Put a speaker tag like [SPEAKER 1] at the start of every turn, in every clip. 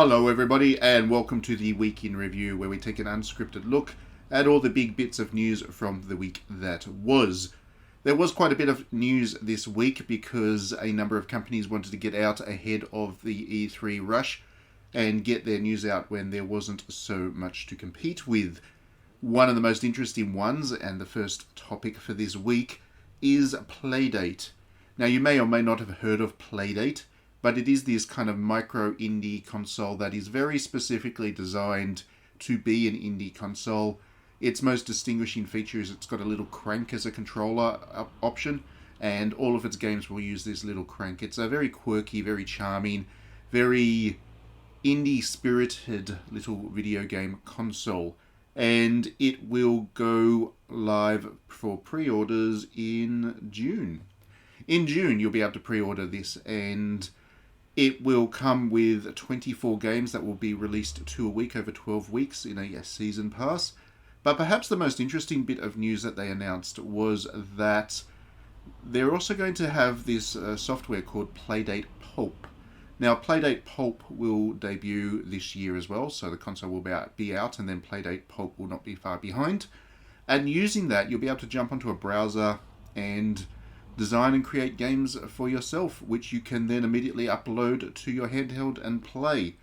[SPEAKER 1] Hello everybody and welcome to the Week in Review, where we take an unscripted look at all the big bits of news from the week that was. There was quite a bit of news this week because a number of companies wanted to get out ahead of the E3 rush and get their news out when there wasn't so much to compete with. One of the most interesting ones, and the first topic for this week, is Playdate. Now, you may or may not have heard of Playdate, but it is this kind of micro indie console that is very specifically designed to be an indie console. Its most distinguishing feature is it's got a little crank as a controller option, and all of its games will use this little crank. It's a very quirky, very charming, very indie-spirited little video game console, and it will go live for pre-orders in June. In June, you'll be able to pre-order this, and it will come with 24 games that will be released 2 a week over 12 weeks in a season pass. But perhaps the most interesting bit of news that they announced was that they're also going to have this software called Playdate Pulp. Now, Playdate Pulp will debut this year as well, so the console will be out, and then Playdate Pulp will not be far behind. And using that, you'll be able to jump onto a browser and design and create games for yourself, which you can then immediately upload to your handheld and play.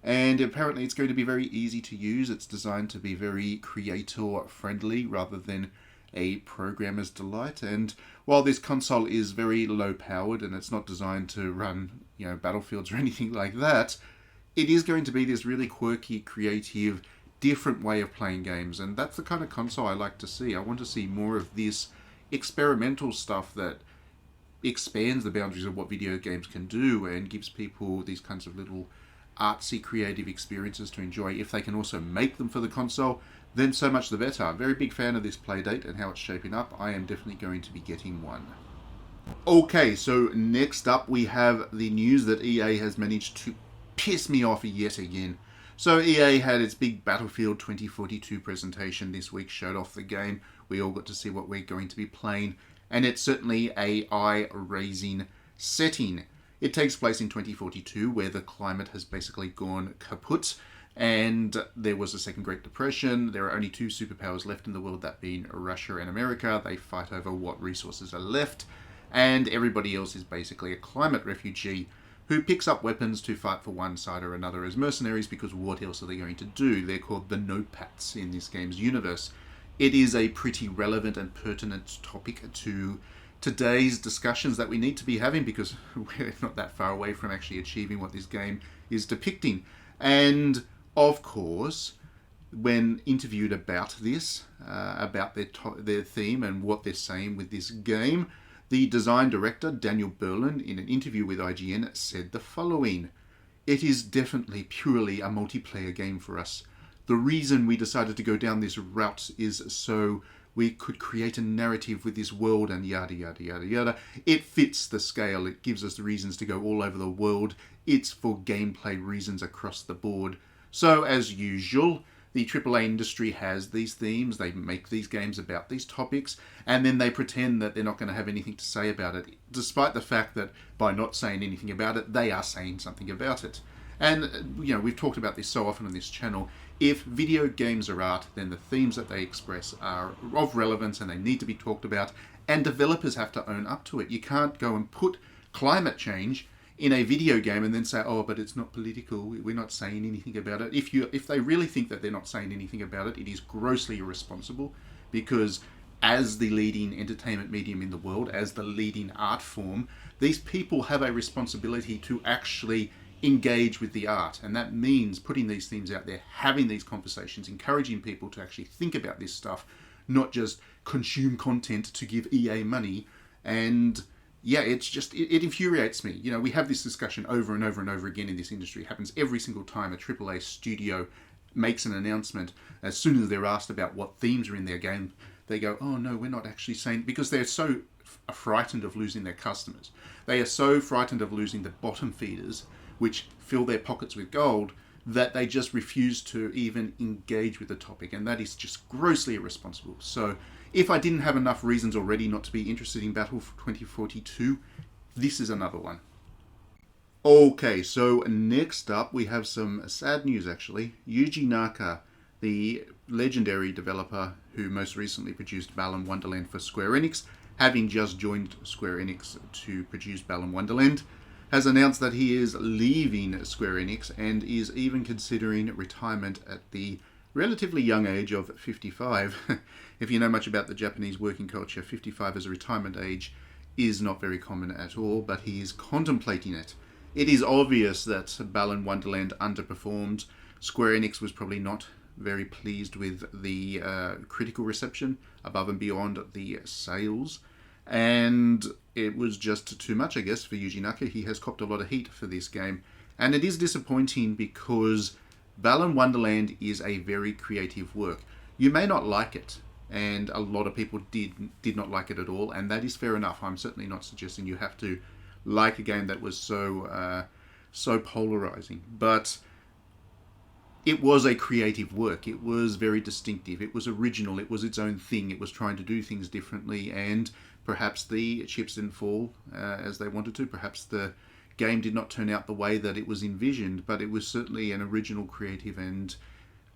[SPEAKER 1] And apparently it's going to be very easy to use. It's designed to be very creator friendly rather than a programmer's delight. And while this console is very low powered and it's not designed to run, battlefields or anything like that, it is going to be this really quirky, creative, different way of playing games. And that's the kind of console I like to see. I want to see more of this experimental stuff that expands the boundaries of what video games can do and gives people these kinds of little artsy creative experiences to enjoy. If they can also make them for the console, then so much the better. Very big fan of this Playdate and how it's shaping up. I am definitely going to be getting one. Okay, so next up we have the news that EA has managed to piss me off yet again. So EA had its big Battlefield 2042 presentation this week, showed off the game. We all got to see what we're going to be playing, and it's certainly a eye-raising setting. It takes place in 2042, where the climate has basically gone kaput, and there was a Second Great Depression. There are only two superpowers left in the world, that being Russia and America. They fight over what resources are left, and everybody else is basically a climate refugee who picks up weapons to fight for one side or another as mercenaries, because what else are they going to do? They're called the No-Pats in this game's universe. It is a pretty relevant and pertinent topic to today's discussions that we need to be having, because we're not that far away from actually achieving what this game is depicting. And, of course, when interviewed about this, about their theme and what they're saying with this game, the design director, Daniel Berlin, in an interview with IGN, said the following: "It is definitely purely a multiplayer game for us. The reason we decided to go down this route is so we could create a narrative with this world and yada yada yada yada. It fits the scale. It gives us the reasons to go all over the world. It's for gameplay reasons across the board." So, as usual, the AAA industry has these themes. They make these games about these topics, and then they pretend that they're not going to have anything to say about it, despite the fact that by not saying anything about it, they are saying something about it. And, we've talked about this so often on this channel. If video games are art, then the themes that they express are of relevance and they need to be talked about, and developers have to own up to it. You can't go and put climate change in a video game and then say, oh, but it's not political, we're not saying anything about it. If they really think that they're not saying anything about it, it is grossly irresponsible, because as the leading entertainment medium in the world, as the leading art form, these people have a responsibility to actually engage with the art, and that means putting these themes out there, having these conversations, encouraging people to actually think about this stuff, not just consume content to give EA money. And yeah, it infuriates me. We have this discussion over and over and over again in this industry. It happens every single time a AAA studio makes an announcement. As soon as they're asked about what themes are in their game, they go, oh no, we're not actually saying, because they're so frightened of losing their customers. They are so frightened of losing the bottom feeders, which fill their pockets with gold, that they just refuse to even engage with the topic, and that is just grossly irresponsible. So if I didn't have enough reasons already not to be interested in Battlefield 2042, this is another one. Okay, so next up we have some sad news actually. Yuji Naka, the legendary developer who most recently produced Balan Wonderland for Square Enix, having just joined Square Enix to produce Balan Wonderland, has announced that he is leaving Square Enix and is even considering retirement at the relatively young age of 55. If you know much about the Japanese working culture, 55 as a retirement age is not very common at all, but he is contemplating it. It is obvious that Balan Wonderland underperformed. Square Enix was probably not very pleased with the critical reception above and beyond the sales. And it was just too much, I guess, for Yuji Naka. He has copped a lot of heat for this game. And it is disappointing because Balan Wonderland is a very creative work. You may not like it, and a lot of people did not like it at all, and that is fair enough. I'm certainly not suggesting you have to like a game that was so polarizing, but it was a creative work. It was very distinctive. It was original. It was its own thing. It was trying to do things differently, and perhaps the chips didn't fall as they wanted to. Perhaps the game did not turn out the way that it was envisioned, but it was certainly an original, creative, and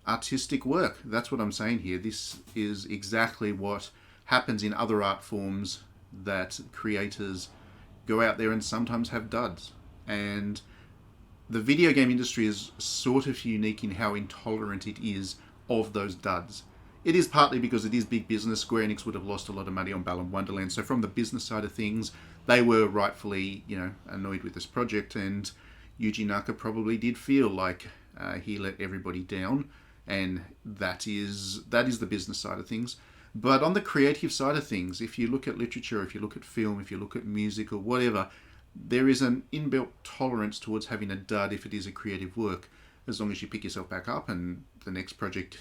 [SPEAKER 1] artistic work. That's what I'm saying here. This is exactly what happens in other art forms, that creators go out there and sometimes have duds. And the video game industry is sort of unique in how intolerant it is of those duds. It is partly because it is big business. Square Enix would have lost a lot of money on Balan Wonderland. So from the business side of things, they were rightfully, annoyed with this project. And Yuji Naka probably did feel like he let everybody down. And that is the business side of things. But on the creative side of things, if you look at literature, if you look at film, if you look at music or whatever, there is an inbuilt tolerance towards having a dud if it is a creative work, as long as you pick yourself back up and the next project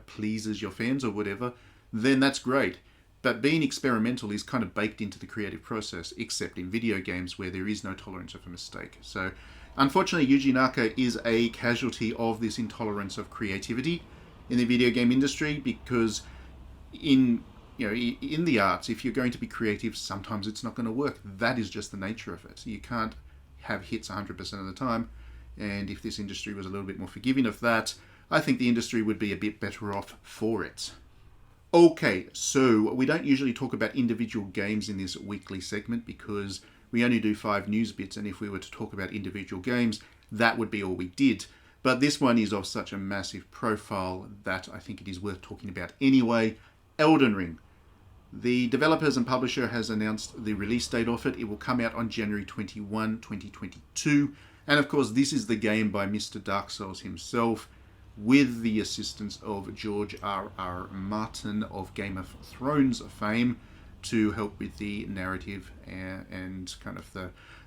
[SPEAKER 1] pleases your fans or whatever, then that's great. But being experimental is kind of baked into the creative process, except in video games where there is no tolerance of a mistake. So unfortunately, Yuji Naka is a casualty of this intolerance of creativity in the video game industry, because in the arts, if you're going to be creative, sometimes it's not going to work. That is just the nature of it. You can't have hits 100% of the time. And if this industry was a little bit more forgiving of that, I think the industry would be a bit better off for it. Okay, so we don't usually talk about individual games in this weekly segment because we only do 5 news bits, and if we were to talk about individual games, that would be all we did. But this one is of such a massive profile that I think it is worth talking about anyway. Elden Ring. The developers and publisher has announced the release date of it. It will come out on January 21, 2022. And of course, this is the game by Mr. Dark Souls himself, with the assistance of George R.R. Martin of Game of Thrones fame, to help with the narrative and kind of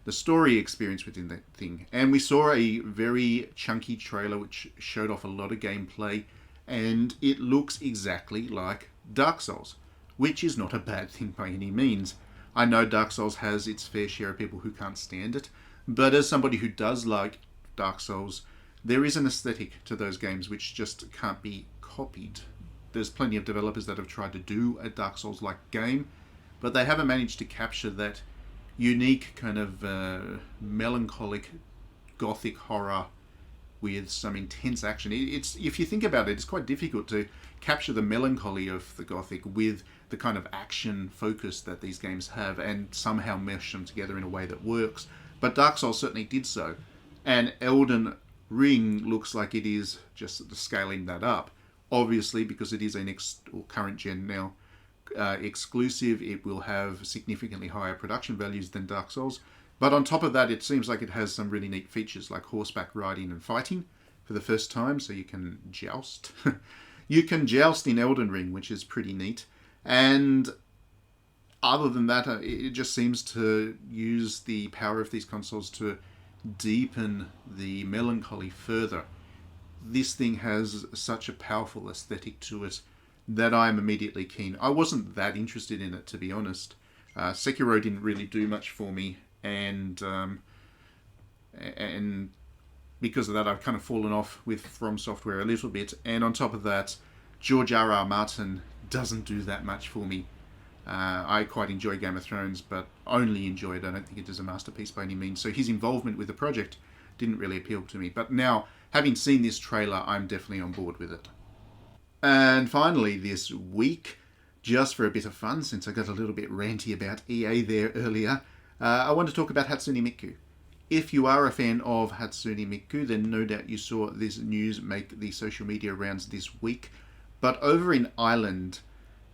[SPEAKER 1] the story experience within that thing. And we saw a very chunky trailer which showed off a lot of gameplay, and it looks exactly like Dark Souls, which is not a bad thing by any means. I know Dark Souls has its fair share of people who can't stand it, but as somebody who does like Dark Souls, there is an aesthetic to those games which just can't be copied. There's plenty of developers that have tried to do a Dark Souls-like game, but they haven't managed to capture that unique kind of melancholic gothic horror with some intense action. It's, if you think about it, it's quite difficult to capture the melancholy of the gothic with the kind of action focus that these games have and somehow mesh them together in a way that works. But Dark Souls certainly did so. And Elden Ring looks like it is just scaling that up. Obviously, because it is an current gen now exclusive, it will have significantly higher production values than Dark Souls. But on top of that, it seems like it has some really neat features like horseback riding and fighting for the first time, so you can joust. You can joust in Elden Ring, which is pretty neat. And other than that, it just seems to use the power of these consoles to deepen the melancholy further. This thing has such a powerful aesthetic to it that I'm immediately keen. I wasn't that interested in it, to be honest. Sekiro didn't really do much for me, and because of that, I've kind of fallen off with From Software a little bit. And on top of that, George R.R. Martin doesn't do that much for me. I quite enjoy Game of Thrones, but only enjoy it. I don't think it is a masterpiece by any means. So his involvement with the project didn't really appeal to me. But now, having seen this trailer, I'm definitely on board with it. And finally, this week, just for a bit of fun, since I got a little bit ranty about EA there earlier, I want to talk about Hatsune Miku. If you are a fan of Hatsune Miku, then no doubt you saw this news make the social media rounds this week. But over in Ireland,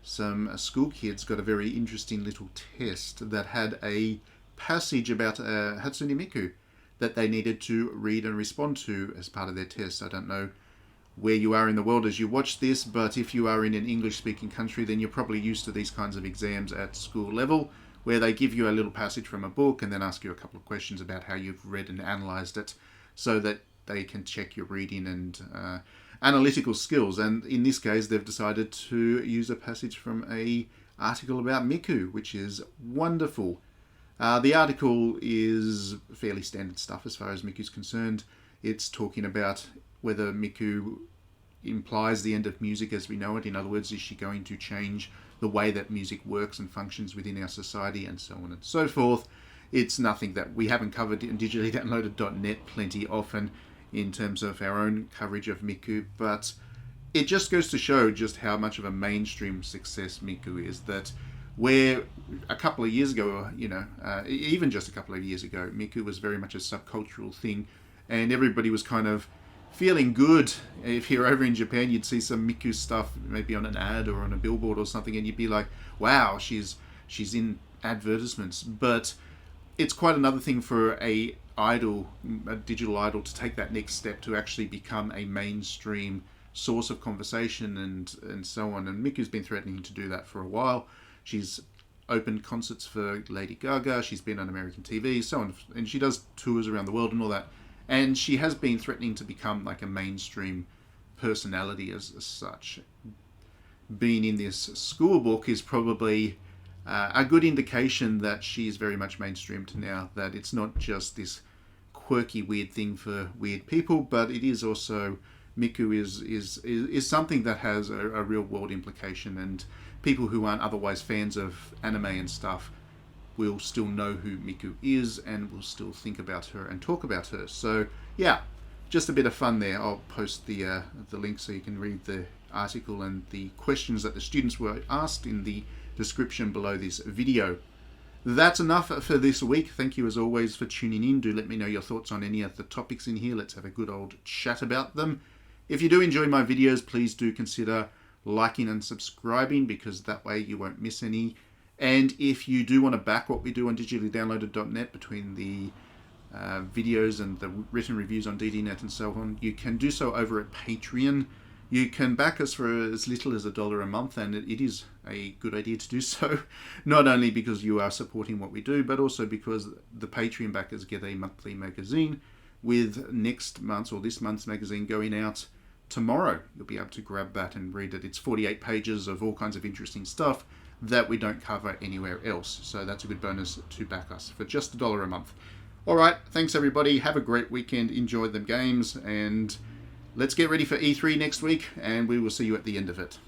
[SPEAKER 1] some school kids got a very interesting little test that had a passage about Hatsune Miku that they needed to read and respond to as part of their test. I don't know where you are in the world as you watch this, but if you are in an English-speaking country, then you're probably used to these kinds of exams at school level, where they give you a little passage from a book and then ask you a couple of questions about how you've read and analysed it, so that they can check your reading and analytical skills. And in this case, they've decided to use a passage from a article about Miku, which is wonderful. The article is fairly standard stuff as far as Miku's concerned. It's talking about whether Miku implies the end of music as we know it. In other words, is she going to change the way that music works and functions within our society, and so on and so forth. It's nothing that we haven't covered in digitally-downloaded.net plenty often in terms of our own coverage of Miku, but it just goes to show just how much of a mainstream success Miku is. That where a couple of years ago, even just a couple of years ago, Miku was very much a subcultural thing, and everybody was kind of feeling good. If you're over in Japan, you'd see some Miku stuff maybe on an ad or on a billboard or something, and you'd be like, wow, she's in advertisements. But it's quite another thing for a digital idol, to take that next step to actually become a mainstream source of conversation and so on. And Miku's been threatening to do that for a while. She's opened concerts for Lady Gaga, she's been on American TV, so on, and she does tours around the world and all that. And she has been threatening to become like a mainstream personality as such. Being in this school book is probably a good indication that she is very much mainstreamed now, that it's not just this quirky, weird thing for weird people, but it is also, Miku is something that has a real world implication, and people who aren't otherwise fans of anime and stuff will still know who Miku is and will still think about her and talk about her. So yeah, just a bit of fun there. I'll post the link so you can read the article and the questions that the students were asked in the description below this video. That's enough for this week. Thank you as always for tuning in. Do let me know your thoughts on any of the topics in here. Let's have a good old chat about them. If you do enjoy my videos, please do consider liking and subscribing, because that way you won't miss any. And if you do want to back what we do on digitally-downloaded.net, between the videos and the written reviews on DDNet and so on, you can do so over at Patreon. You can back us for as little as $1 a month, and it is a good idea to do so, not only because you are supporting what we do, but also because the Patreon backers get a monthly magazine, with next month's or this month's magazine going out tomorrow. You'll be able to grab that and read it. It's 48 pages of all kinds of interesting stuff that we don't cover anywhere else. So that's a good bonus to back us for just $1 a month. All right, thanks everybody. Have a great weekend. Enjoy the games, and let's get ready for E3 next week, and we will see you at the end of it.